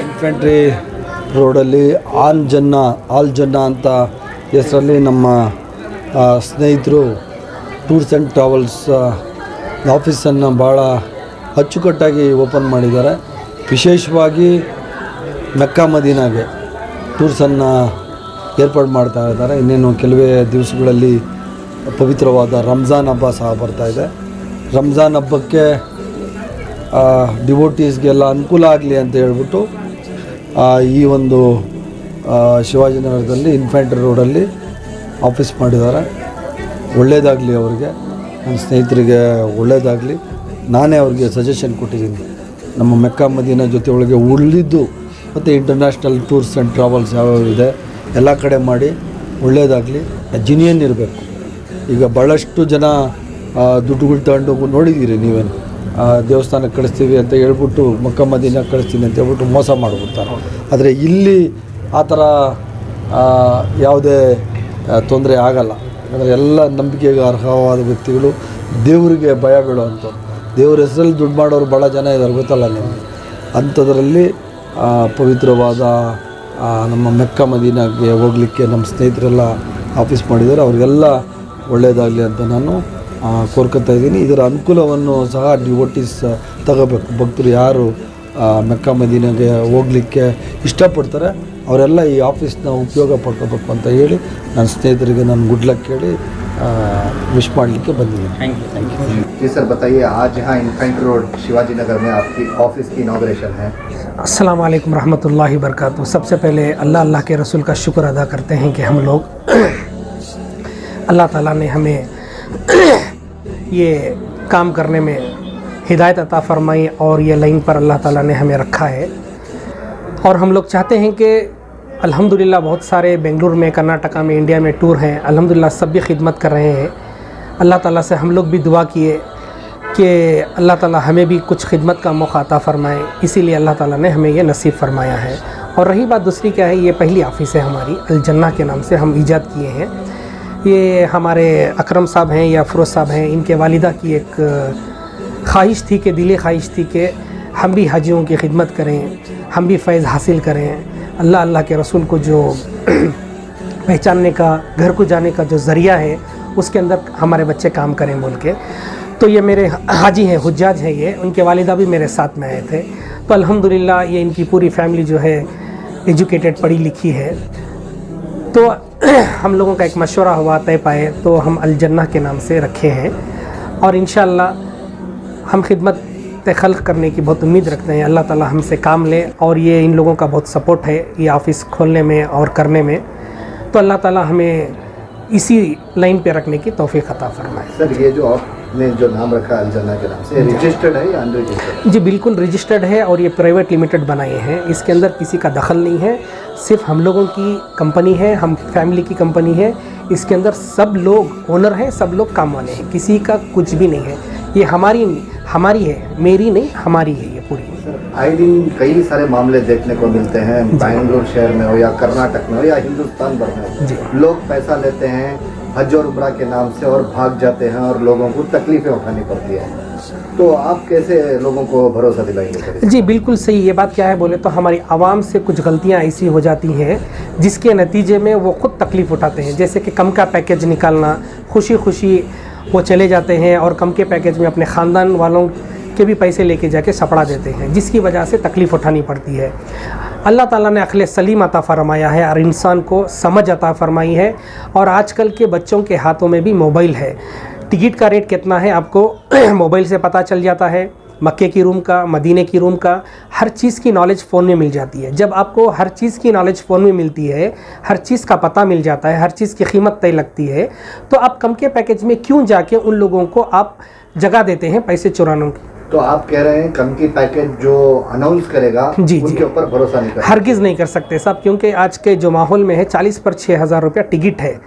Infantry ರೋಡಲ್ಲಿ all ಜನ್ನ ಅಂತ ಹೆಸರಲ್ಲಿ ನಮ್ಮ ಸ್ನೇಹಿತರು ಟೂರ್ಸ್ ಆ್ಯಂಡ್ ಟ್ರಾವೆಲ್ಸ್ ಆಫೀಸನ್ನು ಭಾಳ ಅಚ್ಚುಕಟ್ಟಾಗಿ ಓಪನ್ ಮಾಡಿದ್ದಾರೆ. ವಿಶೇಷವಾಗಿ ಮೆಕ್ಕಾ ಮದೀನಾಗೆ ಟೂರ್ಸನ್ನು ಏರ್ಪಾಡು ಮಾಡ್ತಾ ಇದ್ದಾರೆ. ಇನ್ನೇನು ಕೆಲವೇ ದಿವಸಗಳಲ್ಲಿ ಪವಿತ್ರವಾದ ರಂಜಾನ್ ಹಬ್ಬ ಸಹ ಬರ್ತಾಯಿದೆ. ರಂಜಾನ್ ಹಬ್ಬಕ್ಕೆ ಡಿವೋಟೀಸ್ಗೆಲ್ಲ ಅನುಕೂಲ ಆಗಲಿ ಅಂತ ಹೇಳ್ಬಿಟ್ಟು ಈ ಒಂದು ಶಿವಾಜಿನಗರದಲ್ಲಿ ಇನ್ಫೆಂಟ್ರಿ ರೋಡಲ್ಲಿ ಆಫೀಸ್ ಮಾಡಿದ್ದಾರೆ. ಒಳ್ಳೆಯದಾಗಲಿ ಅವರಿಗೆ, ನನ್ನ ಸ್ನೇಹಿತರಿಗೆ ಒಳ್ಳೆಯದಾಗಲಿ. ನಾನೇ ಅವ್ರಿಗೆ ಸಜೆಷನ್ ಕೊಟ್ಟಿದ್ದೀನಿ. ನಮ್ಮ ಮೆಕ್ಕಾ ಮದೀನಾ ಜೊತೆ ಒಳಗೆ ಉಳಿದಿದ್ದು ಮತ್ತು ಇಂಟರ್ನ್ಯಾಷನಲ್ ಟೂರ್ಸ್ ಆ್ಯಂಡ್ ಟ್ರಾವೆಲ್ಸ್ ಯಾವ್ಯಾವ ಇದೆ ಎಲ್ಲ ಕಡೆ ಮಾಡಿ ಒಳ್ಳೆಯದಾಗಲಿ. ಜಿನಿಯನ್ ಇರಬೇಕು. ಈಗ ಭಾಳಷ್ಟು ಜನ ದುಡ್ಡುಗಳು ತಗೊಂಡು ನೋಡಿದ್ದೀರಿ ನೀವೇನು, ದೇವಸ್ಥಾನಕ್ಕೆ ಕಳಿಸ್ತೀವಿ ಅಂತ ಹೇಳ್ಬಿಟ್ಟು ಮೆಕ್ಕಾ ಮದೀನಾ ಕಳಿಸ್ತೀನಿ ಅಂತ ಹೇಳ್ಬಿಟ್ಟು ಮೋಸ ಮಾಡಿಬಿಡ್ತಾರೆ. ಆದರೆ ಇಲ್ಲಿ ಆ ಥರ ಯಾವುದೇ ತೊಂದರೆ ಆಗಲ್ಲ. ಯಾಕಂದರೆ ಎಲ್ಲ ನಂಬಿಕೆಗೆ ಅರ್ಹವಾದ ವ್ಯಕ್ತಿಗಳು, ದೇವರಿಗೆ ಭಯ ಬೀಳುವಂಥವ್ರು. ದೇವ್ರ ಹೆಸರಲ್ಲಿ ದುಡ್ಡು ಮಾಡೋರು ಭಾಳ ಜನ ಇದ್ದಾರೆ, ಗೊತ್ತಲ್ಲ ನಿಮಗೆ. ಅಂಥದ್ರಲ್ಲಿ ಪವಿತ್ರವಾದ ನಮ್ಮ ಮೆಕ್ಕಾ ಮದೀನಾಗೆ ಹೋಗಲಿಕ್ಕೆ ನಮ್ಮ ಸ್ನೇಹಿತರೆಲ್ಲ ಆಫೀಸ್ ಮಾಡಿದ್ದಾರೆ. ಅವ್ರಿಗೆಲ್ಲ ಒಳ್ಳೆಯದಾಗಲಿ ಅಂತ ನಾನು ಕೋರ್ಕೊತಾ ಇದ್ದೀನಿ. ಇದರ ಅನುಕೂಲವನ್ನು ಸಹ ಡಿವೋಟೀಸ್ ತಗೋಬೇಕು. ಭಕ್ತರು ಯಾರು ಮೆಕ್ಕಾ ಮದೀನಾಗೆ ಹೋಗಲಿಕ್ಕೆ ಇಷ್ಟಪಡ್ತಾರೆ ಅವರೆಲ್ಲ ಈ ಆಫೀಸ್ನ ಉಪಯೋಗ ಪಡ್ಕೋಬೇಕು ಅಂತ ಹೇಳಿ ನನ್ನ ಸ್ನೇಹಿತರಿಗೆ ನಾನು ಗುಡ್ ಲಕ್ ಹೇಳಿ विश ಮಾಡಲಿಕ್ಕೆ ಬಂದಿದ್ದೀನಿ. थैंक यू जी सर, बताइए आज यहाँ इन्फेंट्री रोड शिवाजी नगर में आपकी ऑफिस की इनॉग्रेशन है। अस्सलाम वालेकुम रहमतुल्लाहि बरकातहू। सबसे पहले अल्लाह के रसूल का शुक्र अदा करते हैं कि हम लोग अल्लाह ताला ने हमें ये काम करने में हिदायत अता फरमाई और ये लाइन पर अल्लाह ताला ने हमें रखा है। और हम लोग चाहते हैं कि अल्हम्दुलिल्लाह बहुत सारे बेंगलुरु में, कर्नाटका में, इंडिया में टूर हैं। अल्हम्दुलिल्लाह सब भी खिदमत कर रहे हैं। अल्लाह ताला से हम लोग भी दुआ किए कि अल्लाह ताला हमें भी कुछ खिदमत का मौका अता फ़रमाए, इसीलिए अल्लाह ताला ने हमें ये नसीब फ़रमाया है। और रही बात दूसरी क्या है, ये पहली ऑफ़िस है हमारी, अल जन्ना के नाम से हम ईजाद किए हैं। ये हमारे अकरम साहब हैं या फ़िरोज़ साहब हैं, इनके वालिदा की एक ख्वाहिश थी कि दिली ख्वाहिश थी कि हम भी हाजियों की खिदमत करें, हम भी फ़ैज़ हासिल करें। अल्लाह के रसूल को जो पहचानने का, घर को जाने का जो ज़रिया है, उसके अंदर हमारे बच्चे काम करें बोल के। तो ये मेरे हाजी हैं, हुज्जाज हैं ये, उनके वालिदा भी मेरे साथ में आए थे। तो अल्हम्दुलिल्लाह ये इनकी पूरी फैमिली जो है एजुकेटेड, पढ़ी लिखी है। तो हम लोगों का एक मशवरा हुआ, तय पाए, तो हम अल जन्ना के नाम से रखे हैं। और इंशाअल्लाह हम खिदमत खल्क़ करने की बहुत उम्मीद रखते हैं। अल्लाह ताला हमसे काम ले, और ये इन लोगों का बहुत सपोर्ट है ये ऑफ़िस खोलने में और करने में। तो अल्लाह ताला हमें इसी लाइन पे रखने की तौफीक अता फरमाए। सर ये जो आपने जो नाम रखा अल जन्ना के नाम से, रजिस्टर्ड है या अनरजिस्टर्ड? जी बिल्कुल रजिस्टर्ड है और ये प्राइवेट लिमिटेड बनाए हैं, इसके अंदर किसी का दखल नहीं है, सिर्फ हम लोगों की कंपनी है, हम फैमिली की कंपनी है। इसके अंदर सब लोग ओनर हैं, सब लोग काम वाले हैं, किसी का कुछ भी नहीं है। ये हमारी है, मेरी नहीं, हमारी है ये पूरी। आए दिन कई सारे मामले देखने को मिलते हैं, बेंगलुरु शहर में हो या कर्नाटक में हो या हिंदुस्तान भर में जी। हो, लोग पैसा लेते हैं हज और उम्रा के नाम से और भाग जाते हैं और लोगों को तकलीफें उठानी पड़ती है। तो आप कैसे लोगों को भरोसा दिलाएंगे? जी बिल्कुल सही। ये बात क्या है बोले तो हमारी आवाम से कुछ गलतियां ऐसी हो जाती हैं जिसके नतीजे में वो खुद तकलीफ़ उठाते हैं। जैसे कि कम का पैकेज निकालना, खुशी खुशी वो चले जाते हैं और कम के पैकेज में अपने ख़ानदान वालों के भी पैसे लेके जाके सपड़ा देते हैं, जिसकी वजह से तकलीफ़ उठानी पड़ती है। अल्लाह ताला ने अक्ल सलीम अता फरमाया है और इंसान को समझ अता फरमाई है। और आजकल के बच्चों के हाथों में भी मोबाइल है। टिकट का रेट कितना है आपको मोबाइल से पता चल जाता है। मक्के की रूम का, मदीने की रूम का, हर चीज़ की नॉलेज फ़ोन में मिल जाती है। जब आपको हर चीज़ की नॉलेज फ़ोन में मिलती है, हर चीज़ का पता मिल जाता है, हर चीज़ की कीमत तय लगती है, तो आप कम के पैकेज में क्यों जाके उन लोगों को आप जगह देते हैं पैसे चुराने की? तो आप कह रहे हैं कम की पैकेज जो अनाउंस करेगा जी, उनके ऊपर भरोसा नहीं कर हरगिज़ नहीं कर सकते साहब, क्योंकि आज के जो माहौल में है 40 पर 6,000 रुपया टिकट है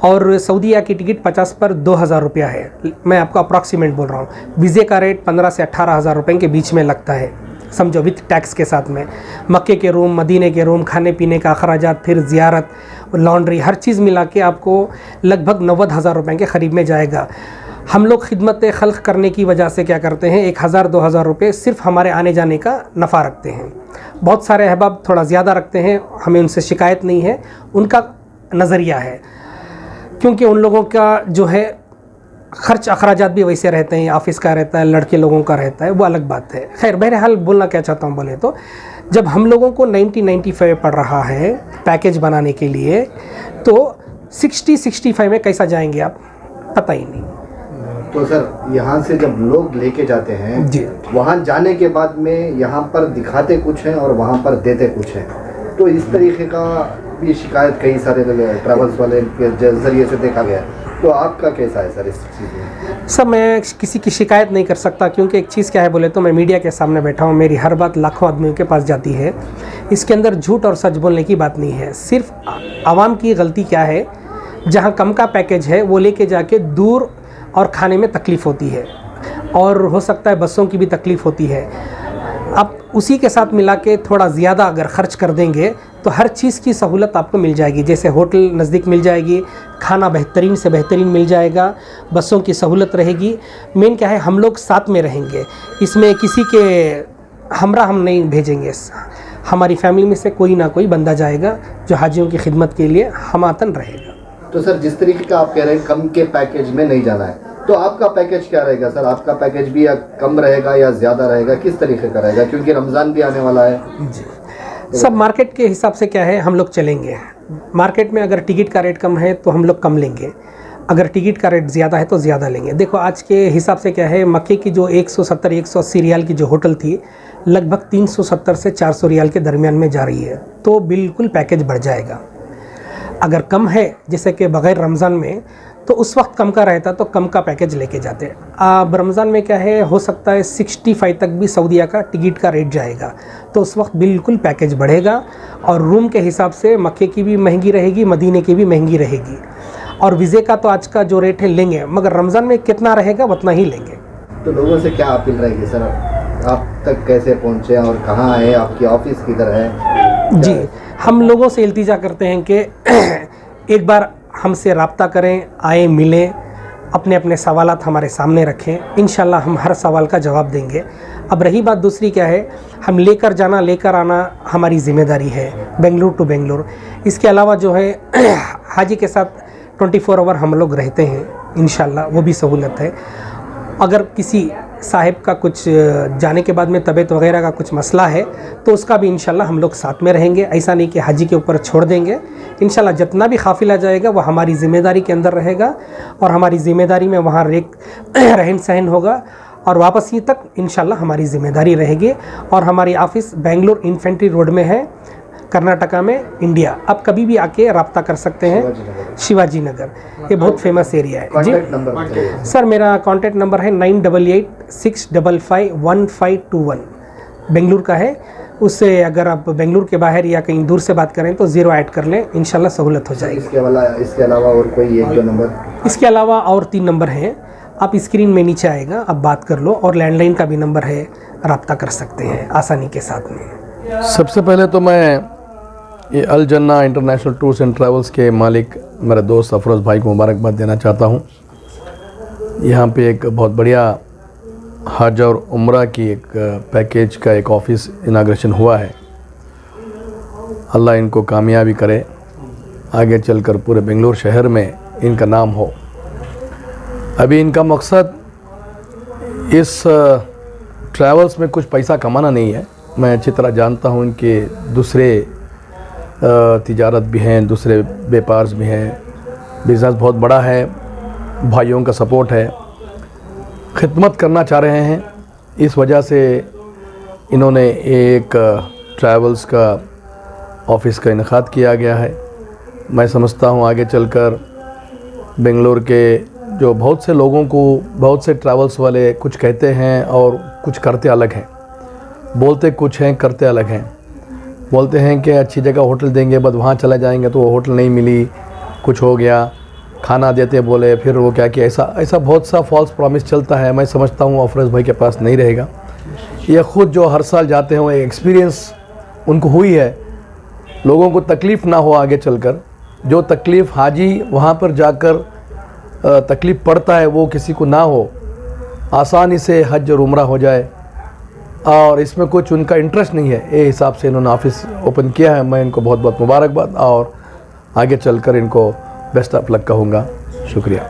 और सऊदीया की टिकट 50 पर 2,000 रुपया है। मैं आपको अप्रॉक्सीमेट बोल रहा हूँ। वीज़े का रेट 15 से 18,000 रुपये के बीच में लगता है, समझो विथ टैक्स के साथ में। मक्के के रूम, मदीने के रूम, खाने पीने का अखराजात, फिर ज़ियारत, लॉन्ड्री, हर चीज़ मिला के आपको लगभग 90,000 रुपये के करीब में जाएगा। हम लोग खिदमत खल्क़ करने की वजह से क्या करते हैं, 1,000-2,000 रुपये सिर्फ हमारे आने जाने का नफ़ा रखते हैं। बहुत सारे अहबाब थोड़ा ज़्यादा रखते हैं, हमें उनसे शिकायत नहीं है, उनका नज़रिया है, क्योंकि उन लोगों का जो है ख़र्च अखराजात भी वैसे रहते हैं, ऑफिस का रहता है, लड़के लोगों का रहता है, वो अलग बात है। खैर बहरहाल बोलना क्या चाहता हूँ बोले तो, जब हम लोगों को 90-95 पड़ रहा है पैकेज बनाने के लिए, तो 60-65 में कैसा जाएंगे आप, पता ही नहीं। तो सर यहाँ से जब लोग लेके जाते हैं जी, वहाँ जाने के बाद में यहाँ पर दिखाते कुछ हैं और वहाँ पर देते कुछ हैं, तो इस तरीके का भी शिकायत कई सारे ट्रैवल्स वाले के जरिए से देखा गया है। तो आपका कैसा है सर इस चीज़ में? सब मैं किसी की शिकायत नहीं कर सकता, क्योंकि एक चीज़ क्या है बोले तो मैं मीडिया के सामने बैठा हूँ, मेरी हर बात लाखों आदमियों के पास जाती है। इसके अंदर झूठ और सच बोलने की बात नहीं है। सिर्फ आवाम की गलती क्या है, जहाँ कम का पैकेज है वो लेके जाके दूर और खाने में तकलीफ़ होती है, और हो सकता है बसों की भी तकलीफ़ होती है। आप उसी के साथ मिला के थोड़ा ज़्यादा अगर ख़र्च कर देंगे तो हर चीज़ की सहूलत आपको मिल जाएगी। जैसे होटल नज़दीक मिल जाएगी, खाना बेहतरीन से बेहतरीन मिल जाएगा, बसों की सहूलत रहेगी। मेन क्या है, हम लोग साथ में रहेंगे, इसमें किसी के हमरा हम नहीं भेजेंगे। हमारी फैमिली में से कोई ना कोई बंदा जाएगा जो हाजियों की खिदमत के लिए हमातन रहेगा। तो सर जिस तरीके का आप कह रहे हैं कम के पैकेज में नहीं जाना है, तो आपका पैकेज क्या रहेगा सर? आपका पैकेज भी या कम रहेगा या ज़्यादा रहेगा, किस तरीके का रहेगा? क्योंकि रमज़ान भी आने वाला है। जी, सब मार्केट के हिसाब से क्या है, हम लोग चलेंगे। मार्केट में अगर टिकट का रेट कम है तो हम लोग कम लेंगे, अगर टिकट का रेट ज़्यादा है तो ज़्यादा लेंगे। देखो आज के हिसाब से क्या है, मक्के की जो 170-180 रियाल की जो होटल थी, लगभग 370 से 400 रियाल के दरमियान में जा रही है, तो बिल्कुल पैकेज बढ़ जाएगा। अगर कम है जैसे कि बग़ैर रमज़ान में, तो उस वक्त कम का रहता तो कम का पैकेज लेके जाते। अब रमज़ान में क्या है, हो सकता है 65 तक भी सऊदीया का टिकट का रेट जाएगा, तो उस वक्त बिल्कुल पैकेज बढ़ेगा। और रूम के हिसाब से मक्के की भी महंगी रहेगी, मदीने की भी महंगी रहेगी। और वीज़े का तो आज का जो रेट है लेंगे, मगर रमज़ान में कितना रहेगा उतना ही लेंगे। तो लोगों से क्या अपील रहेगी सर, आप तक कैसे पहुँचे और कहाँ आए, आपकी ऑफिस किधर है? जी, हम लोगों से इल्तिजा करते हैं कि एक बार हमसे रब्ता करें, आए, मिलें, अपने अपने सवालात हमारे सामने रखें, इंशाल्लाह हम हर सवाल का जवाब देंगे। अब रही बात दूसरी क्या है, हम लेकर जाना लेकर आना हमारी ज़िम्मेदारी है, बेंगलुरु टू बेंगलुरु। इसके अलावा जो है हाजी के साथ 24 आवर हम लोग रहते हैं, इंशाल्लाह वो भी सहूलत है। अगर किसी साहिब का कुछ जाने के बाद में तबीयत वगैरह का कुछ मसला है तो उसका भी इंशाल्लाह हम लोग साथ में रहेंगे। ऐसा नहीं कि हाजी के ऊपर छोड़ देंगे। इंशाल्लाह जितना भी काफ़िला जाएगा वो हमारी ज़िम्मेदारी के अंदर रहेगा, और हमारी ज़िम्मेदारी में वहाँ रहन सहन होगा, और वापसी तक इंशाल्लाह हमारी ज़िम्मेदारी रहेगी। और हमारी ऑफ़िस बेंगलुरु इन्फेंट्री रोड में है, कर्नाटका में इंडिया। आप कभी भी आके रब्ता कर सकते हैं। शिवाजी नगर, ये बहुत फेमस एरिया है जी। कॉन्टैक्ट नंबर बताइए। सर मेरा कॉन्टैक्ट नंबर है 9886551521, बेंगलुरु का है। उससे अगर आप बेंगलुरु के बाहर या कहीं दूर से बात करें तो 0 ऐड कर लें, इंशाल्लाह सहूलत हो जाएगी। इसके अलावा और कोई 1-2 नंबर? इसके अलावा और 3 नंबर हैं, आप स्क्रीन में नीचे आएगा, आप बात कर लो। और लैंडलाइन का भी नंबर है, रब्ता कर सकते हैं आसानी के साथ में। सबसे पहले तो मैं ये अल जन्ना इंटरनेशनल टूर्स एंड ट्रैवल्स के मालिक मेरे दोस्त अफरोज़ भाई को मुबारकबाद देना चाहता हूँ। यहाँ पे एक बहुत बढ़िया हज और उम्रा की एक पैकेज का एक ऑफ़िस इनाग्रेशन हुआ है। अल्लाह इनको कामयाबी करे, आगे चलकर पूरे बेंगलुरु शहर में इनका नाम हो। अभी इनका मकसद इस ट्रैवल्स में कुछ पैसा कमाना नहीं है। मैं अच्छी तरह जानता हूँ इनके दूसरे तिजारत भी हैं, दूसरे व्यापार भी हैं, बिज़नेस बहुत बड़ा है, भाइयों का सपोर्ट है, खिदमत करना चाह रहे हैं। इस वजह से इन्होंने एक ट्रैवल्स का ऑफ़िस का इनेकाद किया गया है। मैं समझता हूँ आगे चलकर बेंगलुरु के जो बहुत से लोगों को, बहुत से ट्रैवल्स वाले कुछ कहते हैं और कुछ करते अलग हैं, बोलते कुछ हैं करते अलग हैं। बोलते हैं कि अच्छी जगह होटल देंगे, बस वहाँ चला जाएंगे तो वो होटल नहीं मिली, कुछ हो गया, खाना देते बोले, फिर वो क्या कि ऐसा बहुत सा फॉल्स प्रॉमिस चलता है। मैं समझता हूँ अफरोज़ भाई के पास नहीं रहेगा। ये ख़ुद जो हर साल जाते हैं वो एक्सपीरियंस उनको हुई है। लोगों को तकलीफ़ ना हो आगे चलकर, जो तकलीफ़ हाजी वहाँ पर जाकर तकलीफ़ पड़ता है वो किसी को ना हो, आसानी से हज और उम्रा हो जाए। और इसमें कुछ उनका इंटरेस्ट नहीं है, ये हिसाब से इन्होंने ऑफ़िस ओपन किया है। मैं इनको बहुत बहुत मुबारकबाद और आगे चलकर इनको बेस्ट ऑफ लक कहूँगा। शुक्रिया।